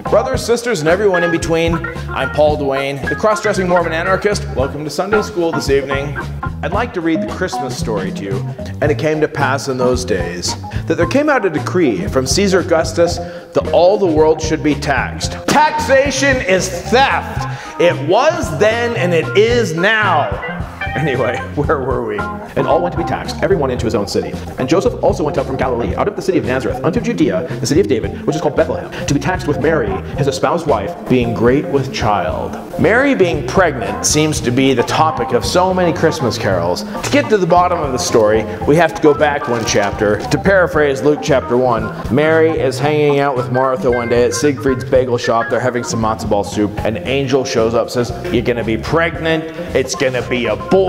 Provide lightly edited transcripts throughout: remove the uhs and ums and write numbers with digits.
Brothers, sisters, and everyone in between, I'm Duane, the Crossdressing Mormon Anarchist. Welcome to Sunday School this evening. I'd like to read the Christmas story to you. And it came to pass in those days that there came out a decree from Caesar Augustus that all the world should be taxed. Taxation is theft. It was then and it is now. Anyway, where were we? And all went to be taxed, everyone into his own city. And Joseph also went up from Galilee, out of the city of Nazareth, unto Judea, the city of David, which is called Bethlehem, to be taxed with Mary, his espoused wife, being great with child. Mary being pregnant seems to be the topic of so many Christmas carols. To get to the bottom of the story, we have to go back one chapter. To paraphrase Luke chapter 1, Mary is hanging out with Martha one day at Siegfried's bagel shop. They're having some matzo ball soup. An angel shows up, says, "You're gonna be pregnant, it's gonna be a boy,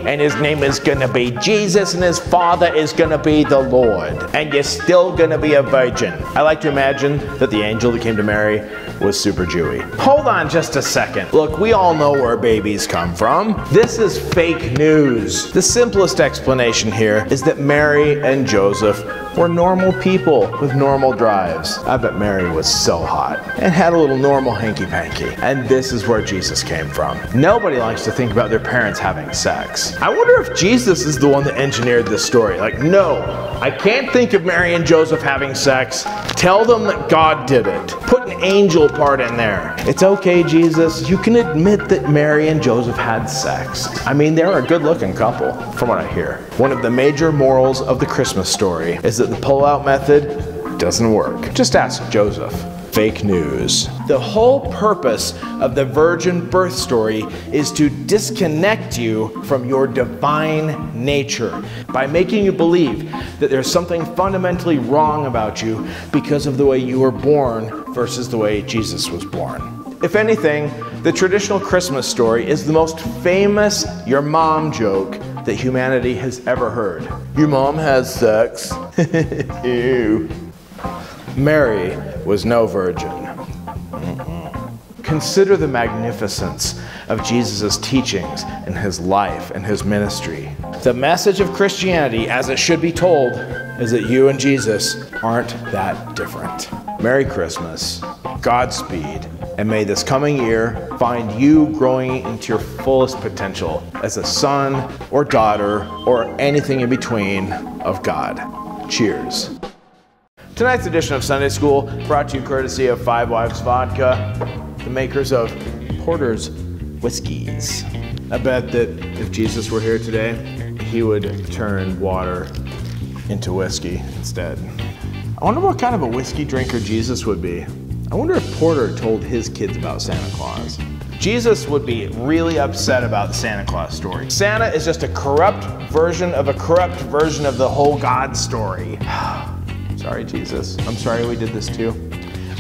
and his name is gonna be Jesus, and his father is gonna be the Lord, and you're still gonna be a virgin." I like to imagine that the angel that came to Mary was super Jewy. Hold on just a second. Look, we all know where babies come from. This is fake news. The simplest explanation here is that Mary and Joseph were normal people with normal drives. I bet Mary was so hot and had a little normal hanky-panky. And this is where Jesus came from. Nobody likes to think about their parents having sex. I wonder if Jesus is the one that engineered this story. Like, no, I can't think of Mary and Joseph having sex. Tell them that God did it. Put an angel part in there. It's okay, Jesus. You can admit that Mary and Joseph had sex. I mean, they're a good-looking couple, from what I hear. One of the major morals of the Christmas story is that the pull-out method doesn't work. Just ask Joseph. Fake news. The whole purpose of the virgin birth story is to disconnect you from your divine nature by making you believe that there's something fundamentally wrong about you because of the way you were born versus the way Jesus was born. If anything, the traditional Christmas story is the most famous your mom joke that humanity has ever heard. Your mom has sex. Ew. Mary was no virgin. Consider the magnificence of Jesus' teachings and his life and his ministry. The message of Christianity, as it should be told, is that you and Jesus aren't that different. Merry Christmas, Godspeed, and may this coming year find you growing into your fullest potential as a son or daughter or anything in between of God. Cheers. Tonight's edition of Sunday School brought to you courtesy of Five Wives Vodka, the makers of Porter's Whiskeys. I bet that if Jesus were here today, he would turn water into whiskey instead. I wonder what kind of a whiskey drinker Jesus would be. I wonder if Porter told his kids about Santa Claus. Jesus would be really upset about the Santa Claus story. Santa is just a corrupt version of the whole God story. Sorry, Jesus. I'm sorry we did this to you.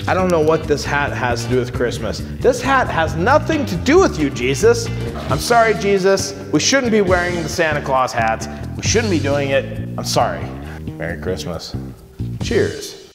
I don't know what this hat has to do with Christmas. This hat has nothing to do with you, Jesus. I'm sorry, Jesus. We shouldn't be wearing the Santa Claus hats. We shouldn't be doing it. I'm sorry. Merry Christmas. Cheers.